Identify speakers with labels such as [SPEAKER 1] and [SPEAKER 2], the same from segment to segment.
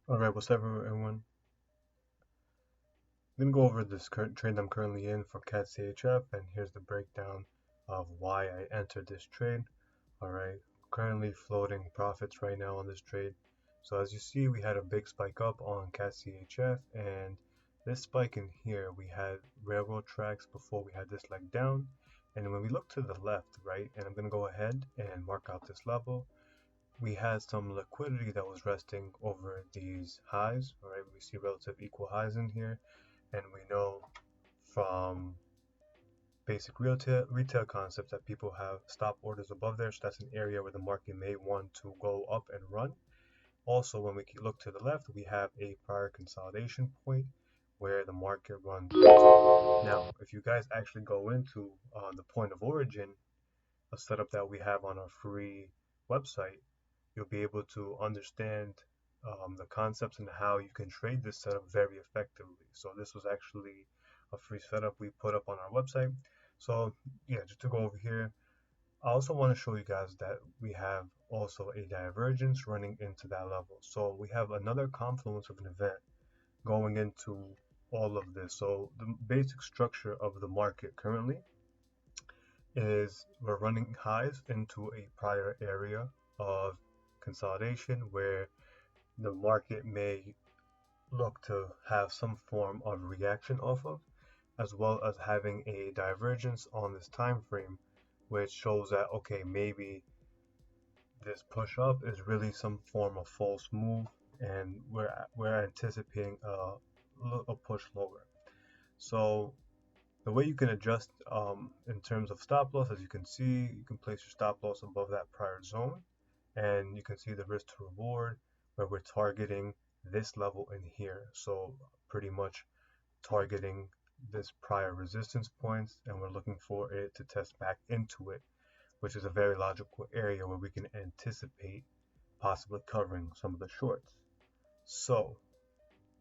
[SPEAKER 1] Alright, what's up everyone? I'm going to go over this current trade I'm currently in for CadChf, and here's the breakdown of why I entered this trade. Alright, currently floating profits right now on this trade. So as you see, we had a big spike up on CadChf, and this spike in here, we had railroad tracks before we had this leg down. And when we look to the left, right, and I'm going to go ahead and mark out this level, we had some liquidity that was resting over these highs. All right, we see relative equal highs in here, and we know from basic retail concepts that people have stop orders above there, so that's an area where the market may want to go up and run. Also, when we look to the left, we have a prior consolidation point where the market runs into. Now, if you guys actually go into the point of origin, a setup that we have on our free website, you'll be able to understand the concepts and how you can trade this setup very effectively. So this was actually a free setup we put up on our website. So yeah, just to go over here, I also want to show you guys that we have also a divergence running into that level. So we have another confluence of an event going into all of this. So the basic structure of the market currently is we're running highs into a prior area of consolidation where the market may look to have some form of reaction off of, as well as having a divergence on this time frame, which shows that okay, maybe this push up is really some form of false move, and we're anticipating a push lower. So the way you can adjust in terms of stop loss, as you can see, you can place your stop loss above that prior zone, and you can see the risk to reward where we're targeting this level in here. So pretty much targeting this prior resistance points, and we're looking for it to test back into it, which is a very logical area where we can anticipate possibly covering some of the shorts. So,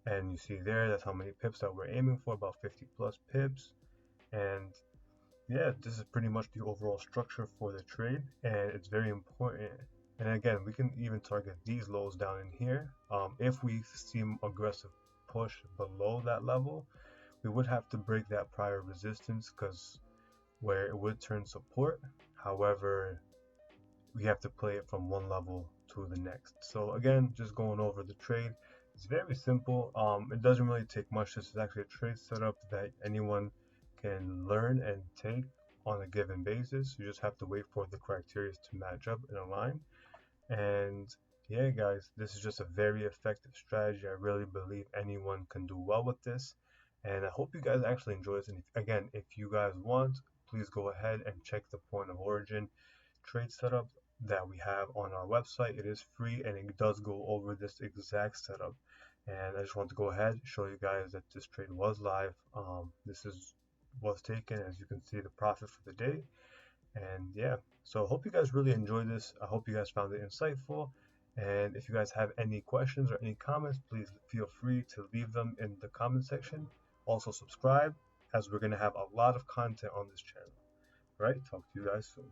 [SPEAKER 1] and you see there, that's how many pips that we're aiming for, about 50 plus pips. And yeah, this is pretty much the overall structure for the trade, and it's very important. And again, we can even target these lows down in here. If we see aggressive push below that level, we would have to break that prior resistance because where it would turn support. However, we have to play it from one level to the next. So again, just going over the trade, it's very simple. It doesn't really take much. This is actually a trade setup that anyone can learn and take on a given basis. You just have to wait for the criteria to match up and align. And yeah, guys, this is just a very effective strategy. I really believe anyone can do well with this. And I hope you guys actually enjoy this. And again, if you guys want, please go ahead and check the point of origin trade setup that we have on our website. It is free and it does go over this exact setup. And I just want to go ahead and show you guys that this trade was live. This is was taken, as you can see, the profit for the day. And yeah, so I hope you guys really enjoyed this. I hope you guys found it insightful. And if you guys have any questions or any comments, please feel free to leave them in the comment section. Also subscribe, as we're going to have a lot of content on this channel. All right, talk to you guys soon.